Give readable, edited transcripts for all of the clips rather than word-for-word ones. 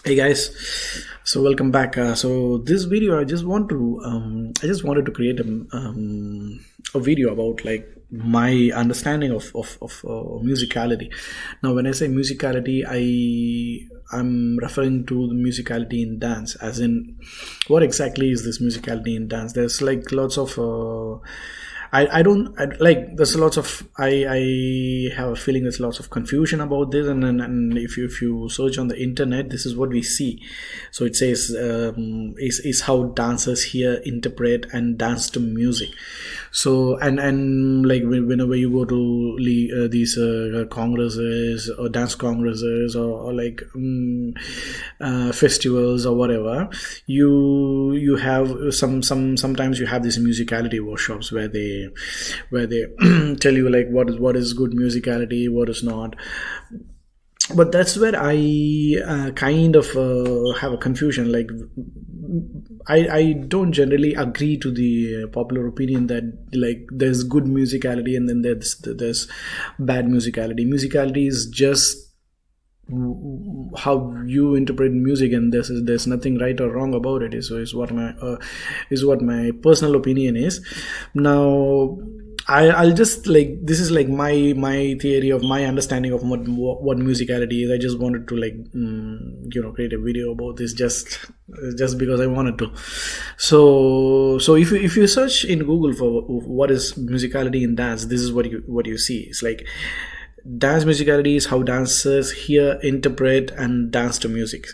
Hey guys, so welcome back. So this video, I just wanted to create a video about like my understanding of musicality. Now, when I say musicality, I'm referring to the musicality in dance, as in what exactly is this musicality in dance? There's like lots of I don't I, like there's lots of I have a feeling there's lots of confusion about this, and if you search on the internet, this is what we see. So it says is how dancers here interpret and dance to music. So and like whenever you go to these congresses or dance congresses, or like festivals or whatever, you have sometimes you have these musicality workshops where they tell you like what is good musicality, what is not. But that's where I kind of have a confusion. Like I don't generally agree to the popular opinion that like there's good musicality and then there's bad musicality. Musicality is just how you interpret music, and there's nothing right or wrong about it. Is what my personal opinion is. Now I'll just like, this is like my theory of my understanding of what musicality is. I just wanted to like create a video about this just because I wanted to. So if you search in Google for what is musicality in dance, this is what you see. It's like dance musicality is how dancers hear, interpret, and dance to music.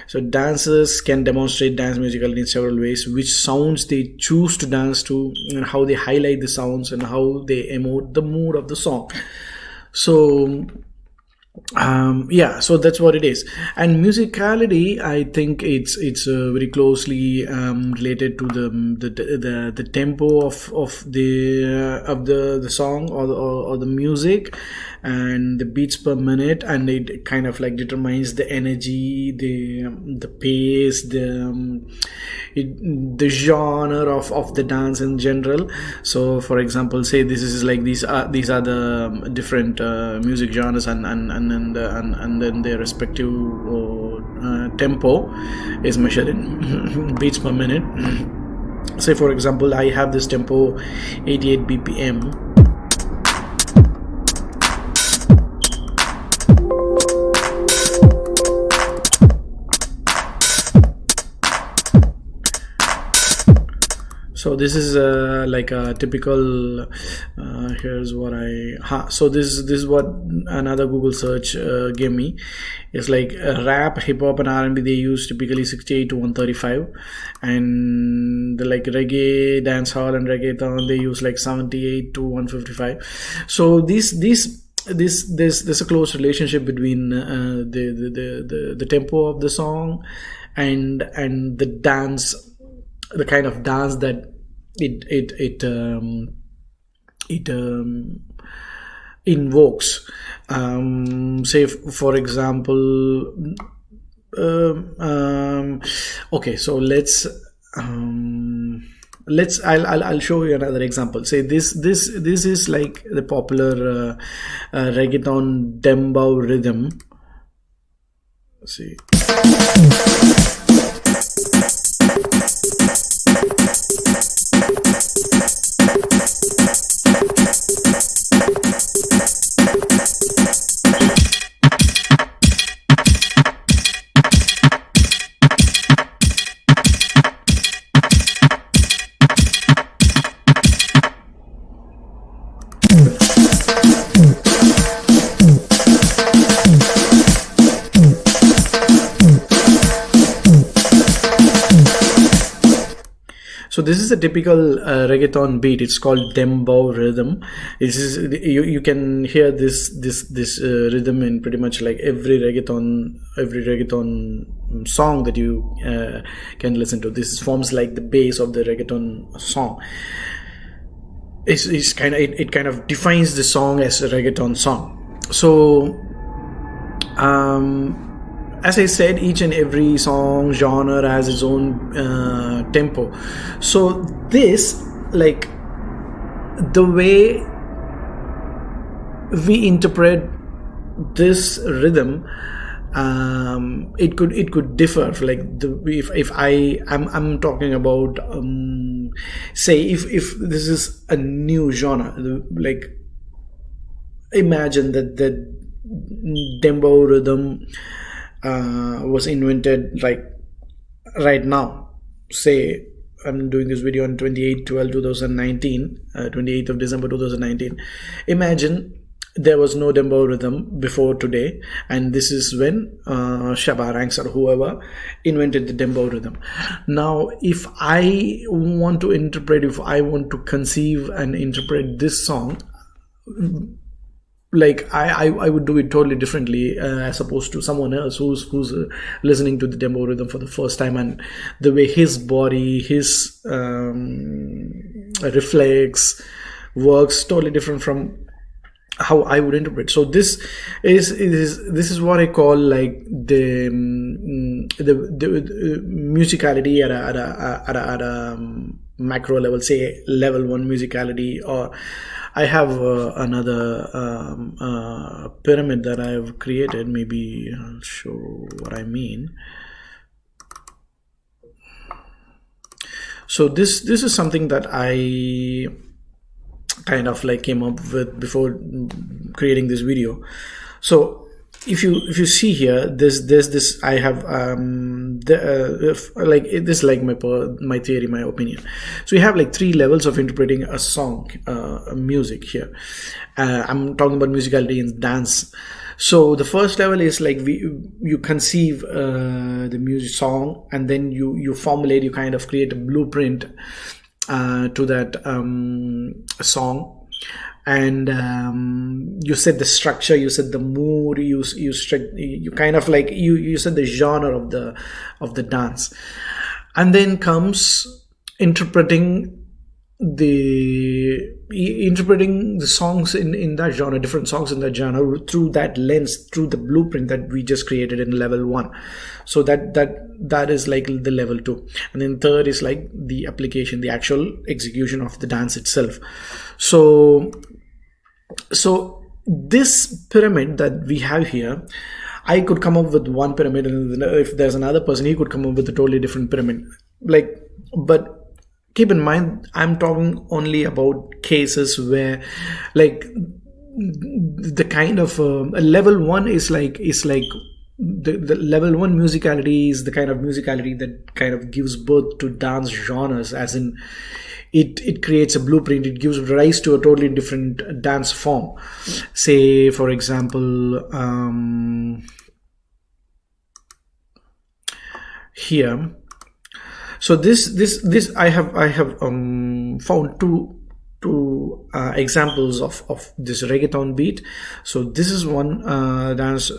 So dancers can demonstrate dance musicality in several ways: which sounds they choose to dance to, and how they highlight the sounds, and how they emote the mood of the song. So so that's what it is. And musicality, I think it's very closely related to the tempo of the song, or the music, and the beats per minute, and it kind of like determines the energy, the pace, the genre of the dance in general. So for example, say this is like these are the different music genres, and then their respective tempo is measured in beats per minute. Say for example, I have this tempo 88 bpm. So this is like a typical here's what so this is what another Google search gave me. It's like rap, hip-hop, and R&B, they use typically 68 to 135, and the like reggae, dancehall, and reggaeton, they use like 78 to 155. So there's a close relationship between the tempo of the song and the dance, the kind of dance that it invokes. Say for example, okay, so I'll show you another example. Say this is like the popular reggaeton dembow rhythm. Let's see. So this is a typical reggaeton beat. It's called dembow rhythm. You can hear this rhythm in pretty much like every reggaeton song that you can listen to. This forms like the base of the reggaeton song. It kind of defines the song as a reggaeton song. So as I said, each and every song genre has its own tempo. So this, like, the way we interpret this rhythm it could differ. Like if I'm talking about say if this is a new genre, like imagine that dembow rhythm was invented like right now. Say I'm doing this video on 28/12/2019, 28th of December 2019. Imagine there was no dembow rhythm before today, and this is when Shabba Ranks or whoever invented the dembow rhythm. Now, if I want to conceive and interpret this song, like I would do it totally differently as opposed to someone else who's listening to the dembow rhythm for the first time, and the way his body, his reflex works totally different from how I would interpret. So this is what I call like the musicality at a macro level, say level 1 musicality. Or I have another pyramid that I have created. Maybe I'll show what I mean. So this is something that I kind of like came up with before creating this video. So if you see here, there's this I have like this is like my theory, my opinion. So you have like 3 levels of interpreting a song, music here. I'm talking about musicality in dance. So the first level is like you conceive the music song, and then you formulate, you kind of create a blueprint to that song, and you set the structure, you set the mood, you kind of like you set the genre of the dance, and then comes interpreting the songs in that genre, different songs in that genre, through that lens, through the blueprint that we just created in level 1. So that is like the level 2, and then third is like the application, the actual execution of the dance itself. So this pyramid that we have here, I could come up with one pyramid, and if there's another person, he could come up with a totally different pyramid. Like, but keep in mind, I'm talking only about cases where like the kind of level 1 is like the level 1 musicality is the kind of musicality that kind of gives birth to dance genres, as in it creates a blueprint, it gives rise to a totally different dance form. Say for example, here. So this I have found two examples of this reggaeton beat. So this is one dance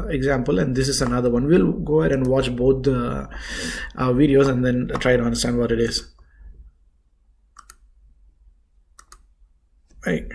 example, and this is another one. We'll go ahead and watch both the videos and then try to understand what it is. Right.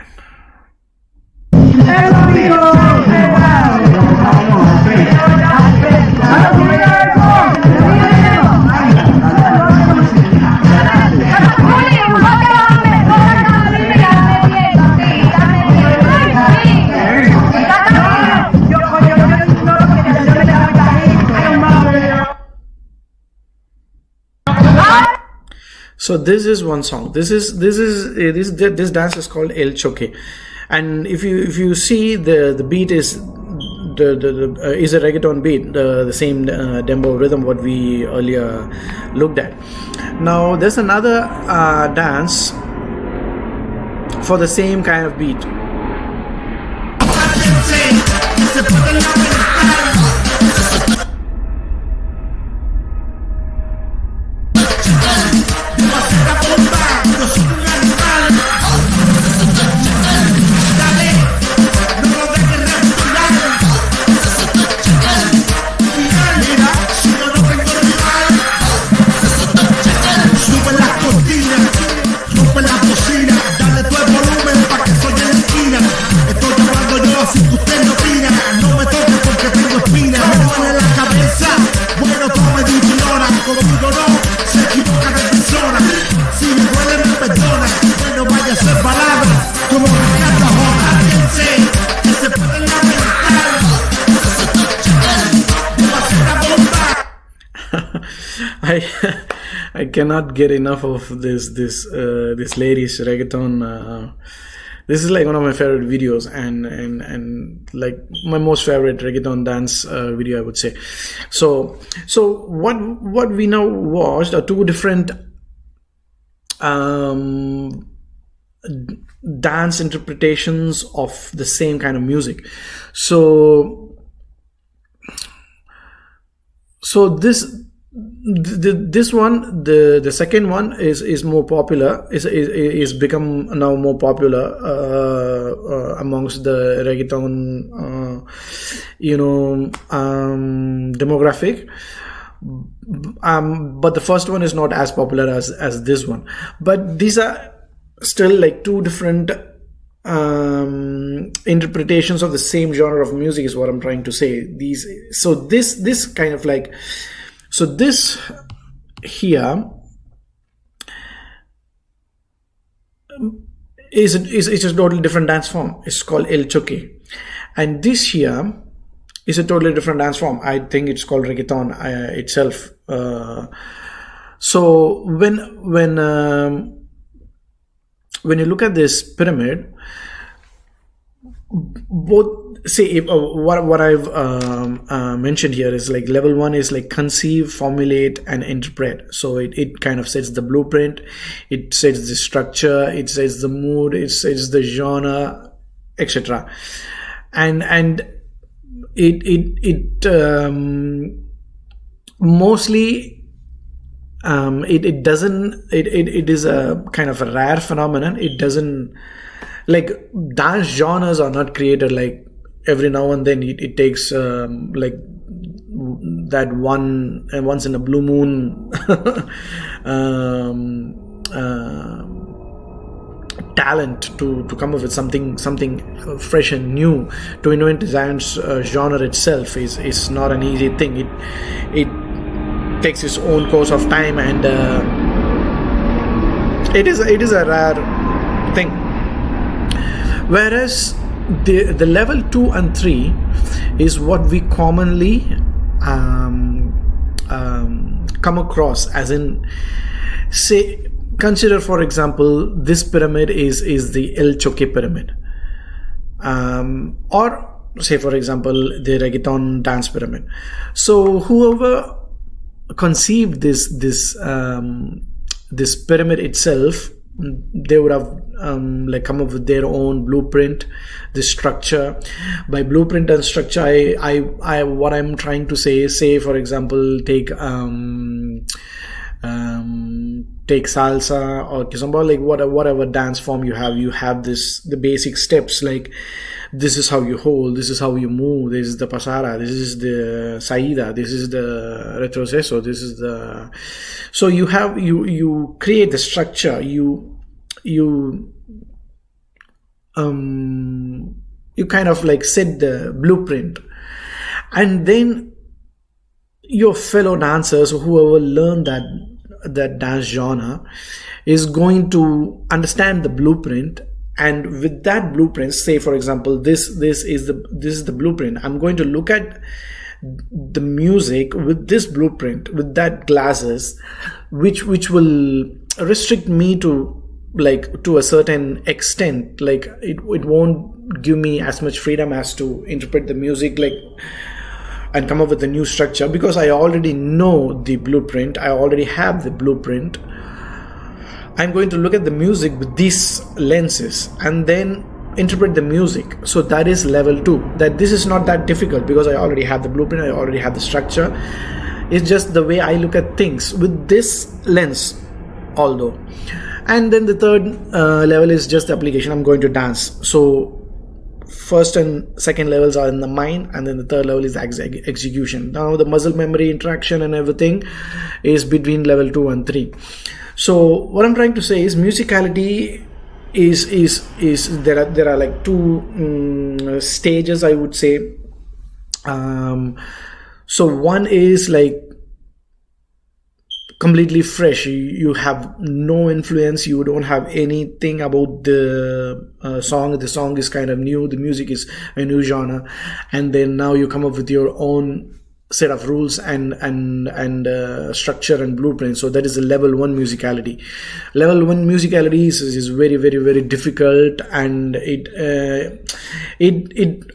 So this is one song. This dance is called El Choque, and if you see the beat is is a reggaeton beat, the same dembow rhythm what we earlier looked at. Now there's another dance for the same kind of beat. Rompe la cocina, dale todo el volumen para que soy el I I cannot get enough of this lady's reggaeton. This is like one of my favorite videos, and like my most favorite reggaeton dance video, I would say. So what we now watched are two different dance interpretations of the same kind of music. So this one, the second one is more popular, is become now more popular amongst the reggaeton demographic. But the first one is not as popular as this one. But these are still like two different interpretations of the same genre of music, is what I'm trying to say. This kind of like, so this here is a totally different dance form. It's called El Choque, and this here is a totally different dance form. I think it's called reggaeton itself. So when you look at this pyramid, both say if, what I've mentioned here is like level one is like conceive, formulate, and interpret. So it kind of sets the blueprint, it sets the structure, it sets the mood, it sets the genre, etc. And it mostly it is a kind of a rare phenomenon. It doesn't, like, dance genres are not created like every now and then. It takes like that once in a blue moon talent to come up with something fresh and new. To invent the dance genre itself is not an easy thing. It takes its own course of time, and it is a rare thing. Whereas the level 2 and 3 is what we commonly come across, as in, say, consider for example this pyramid is the El Choque pyramid, or say for example the reggaeton dance pyramid. So whoever conceived this pyramid itself, they would have like come up with their own blueprint, the structure. By blueprint and structure, I what I'm trying to say is, say for example, take salsa or Kizomba, like whatever dance form you have the basic steps, like this is how you hold, this is how you move, this is the pasada, this is the saída, this is the retroceso, this is the, so you create the structure, you kind of like set the blueprint, and then your fellow dancers, whoever learned that dance genre, is going to understand the blueprint. And with that blueprint, say for example this is the blueprint, I'm going to look at the music with this blueprint, with that glasses, which will restrict me to a certain extent. Like it won't give me as much freedom as to interpret the music and come up with a new structure, because I already know the blueprint, I already have the blueprint. I'm going to look at the music with these lenses and then interpret the music. So that is level 2. That this is not that difficult, because I already have the blueprint, I already have the structure. It's just the way I look at things with this lens, although. And then the third level is just the application. I'm going to dance. So first and second levels are in the mind, and then the third level is execution. Now the muscle memory, interaction and everything is between level 2 and 3. So what I'm trying to say is musicality is there are like two stages, I would say. So one is like completely fresh. You have no influence, you don't have anything about the song. The song is kind of new, the music is a new genre, and then now you come up with your own set of rules and structure and blueprint. So that is the level one musicality. Level one musicality is very, very, very difficult, and it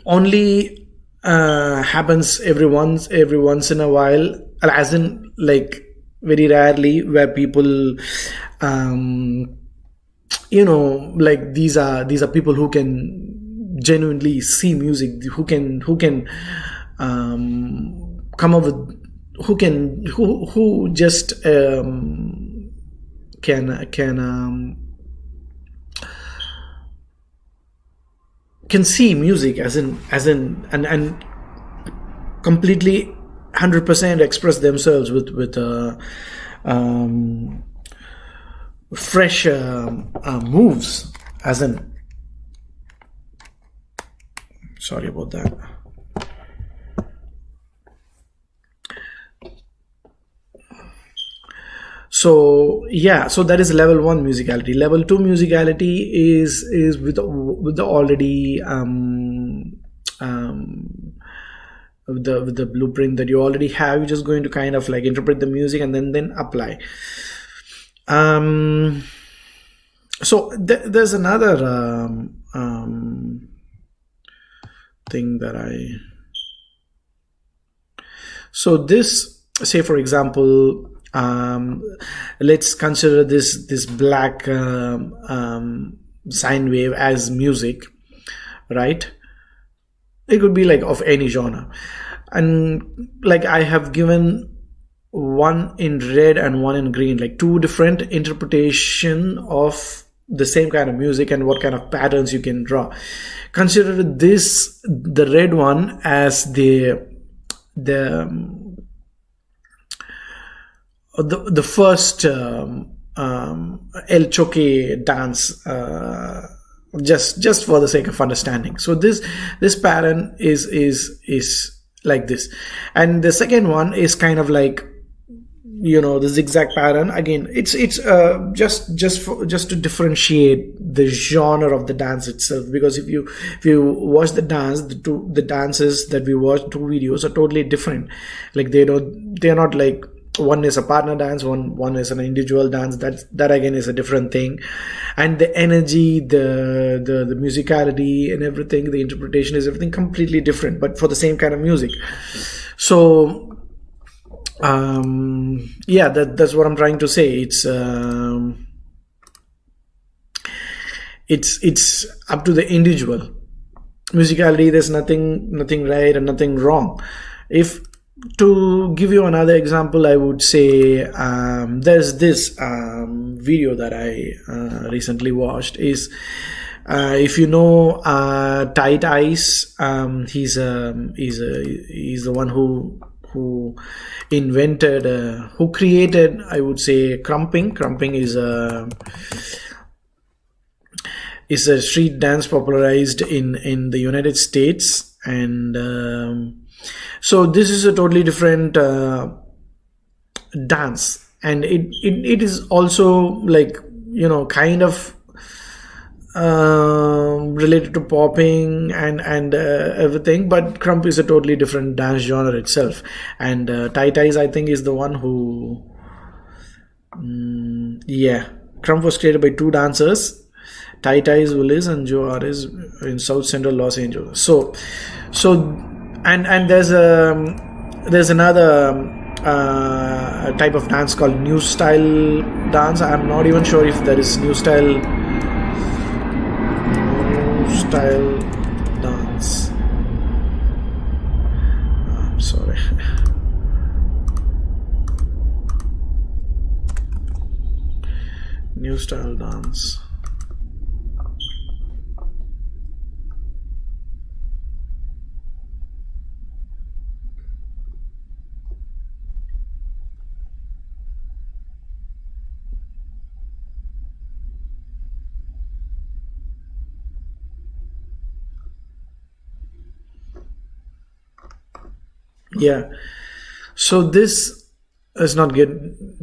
only happens every once in a while, as in like very rarely, where people like these are people who can genuinely see music, who can come up with, who just can see music as in and completely 100% express themselves with fresh moves, as in, sorry about that. So yeah, so that is level one musicality. Level two musicality is with the already with the blueprint that you already have. You're just going to kind of like interpret the music and then apply. So there's another thing that so this, say for example, let's consider this black sine wave as music, right? It could be like of any genre, and like I have given one in red and one in green, like two different interpretation of the same kind of music and what kind of patterns you can draw. Consider the red one as the first El Choque dance, just for the sake of understanding. So this pattern is like this, and the second one is kind of like, the zigzag pattern. Again, it's just to differentiate the genre of the dance itself, because if you watch the dance, the dances that we watch, two videos are totally different. Like they're not like, one is a partner dance, one is an individual dance. That again is a different thing, and the energy, the musicality and everything, the interpretation is everything completely different, but for the same kind of music. So yeah, that's what I'm trying to say. It's up to the individual. Musicality, there's nothing right and nothing wrong. If to give you another example, I would say there's this video that I recently watched. Is if you know Tight Eyes, he's the one who invented, who created, I would say, crumping. Crumping is a street dance popularized in the United States, and so this is a totally different dance, and it is also like, kind of related to popping and everything, but crump is a totally different dance genre itself. And Tight Eyes, I think, is the one who crump was created by two dancers, Tight Eyes Willis and Joe Ares, in South Central Los Angeles. So and there's another type of dance called new style dance. I'm not even sure if there is new style dance. I'm sorry. New style dance. Yeah, so this, let's not get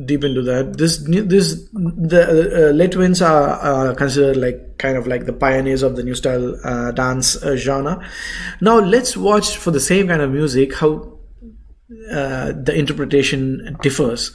deep into that. The Lithuanians are considered like kind of like the pioneers of the new style dance genre. Now let's watch, for the same kind of music, how the interpretation differs.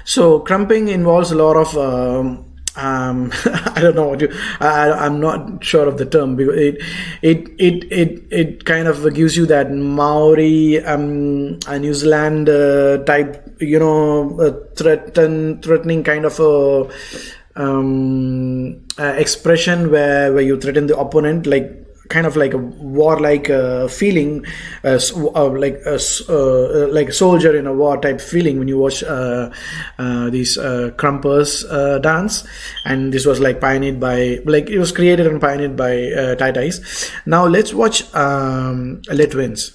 So crumping involves a lot of I don't know what you. I'm not sure of the term because it kind of gives you that Maori a New Zealand type, threatening kind of a expression where you threaten the opponent, like kind of like a warlike feeling, like a soldier in a war type feeling when you watch these crumpers dance. And this was like pioneered by, like, it was created and pioneered by Tai Tais. Now let's watch Let Wins.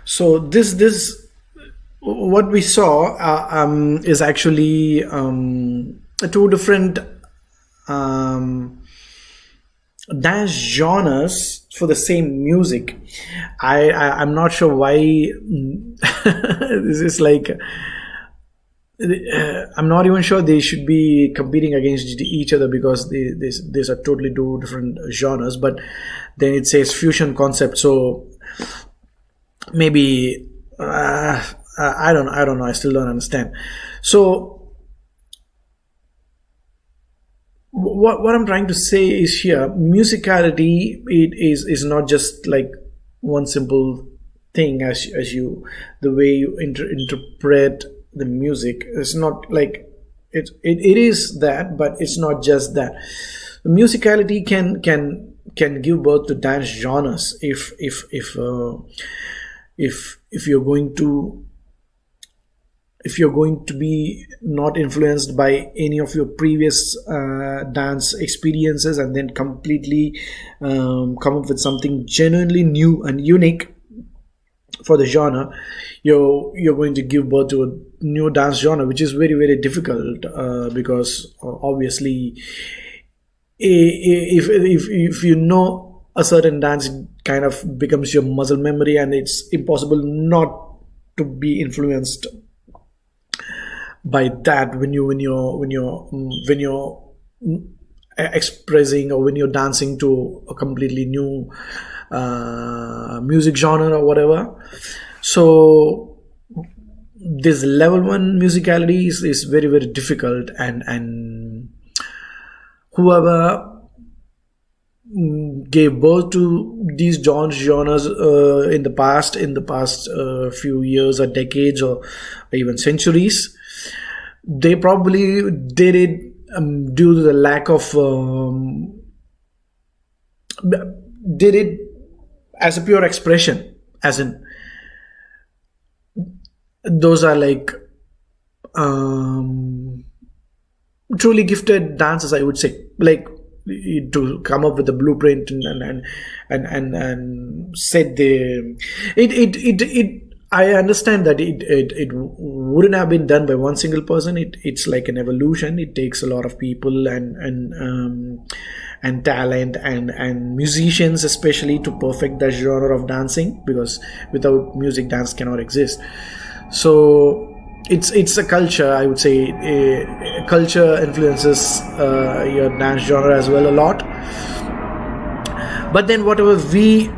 So this what we saw is actually two different dance genres for the same music. I'm not sure why this is like. I'm not even sure they should be competing against each other because these are totally two different genres. But then it says fusion concept, so maybe I don't know. I still don't understand. So what I'm trying to say is here, musicality, it is not just like one simple thing as you, the way you interpret the music. It's not like it is that, but it's not just that. Musicality can give birth to dance genres if if you're going to be not influenced by any of your previous dance experiences, and then completely come up with something genuinely new and unique for the genre, you're going to give birth to a new dance genre, which is very, very difficult, because obviously, if you know a certain dance, it kind of becomes your muscle memory, and it's impossible not to be influenced by that when you're expressing, or when you're dancing to a completely new music genre or whatever. So this level 1 musicality is very, very difficult, and whoever gave birth to these genres in the past few years or decades or even centuries, they probably did it due to the lack of did it as a pure expression, as in those are like truly gifted dancers, I would say, like to come up with a blueprint and set the it I understand that it wouldn't have been done by one single person. It's like an evolution. It takes a lot of people and talent and musicians especially to perfect that genre of dancing, because without music, dance cannot exist. So it's a culture, I would say. A culture influences your dance genre as well a lot. But then whatever we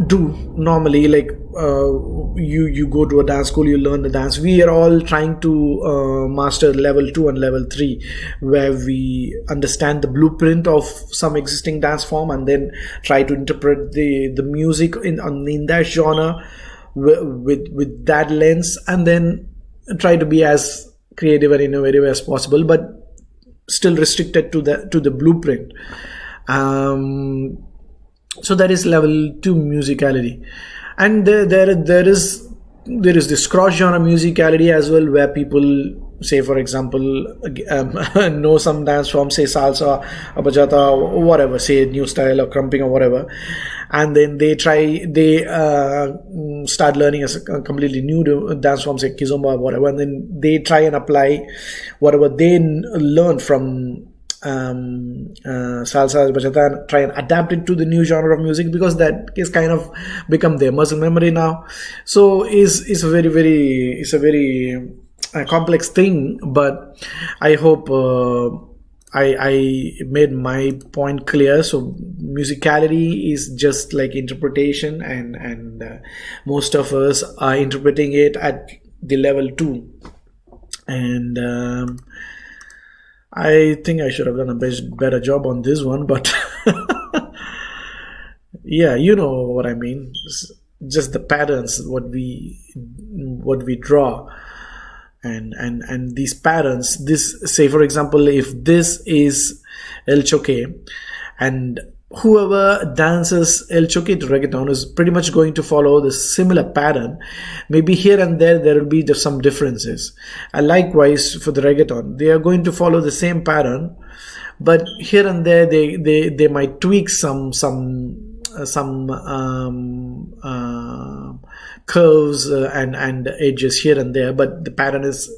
do normally, like you go to a dance school, you learn the dance. We are all trying to master level 2 and level 3, where we understand the blueprint of some existing dance form and then try to interpret the music in that genre with that lens, and then try to be as creative and innovative as possible, but still restricted to the blueprint. So that is level 2 musicality. And there is this cross genre musicality as well, where people say, for example, know some dance form, say salsa or bachata or whatever, say new style or crumping or whatever, and then they start learning a completely new dance form, say Kizomba or whatever, and then they try and apply whatever they learned from salsa, bachata, and try and adapt it to the new genre of music, because that is kind of become their muscle memory now. So it's a very complex thing, but I hope I made my point clear. So musicality is just like interpretation, and most of us are interpreting it at the level 2, and I think I should have done a better job on this one, but yeah, you know what I mean. Just the patterns, what we draw, and these patterns. This, say for example, if this is El Choque, and whoever dances El Choque to reggaeton is pretty much going to follow the similar pattern. Maybe here and there will be some differences. And likewise for the reggaeton, they are going to follow the same pattern, but here and there they might tweak some curves and edges here and there, but the pattern is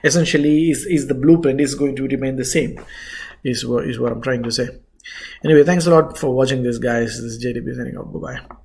essentially is the blueprint is going to remain the same, is what I'm trying to say. Anyway, thanks a lot for watching this, guys. This is JDP signing off. Bye bye.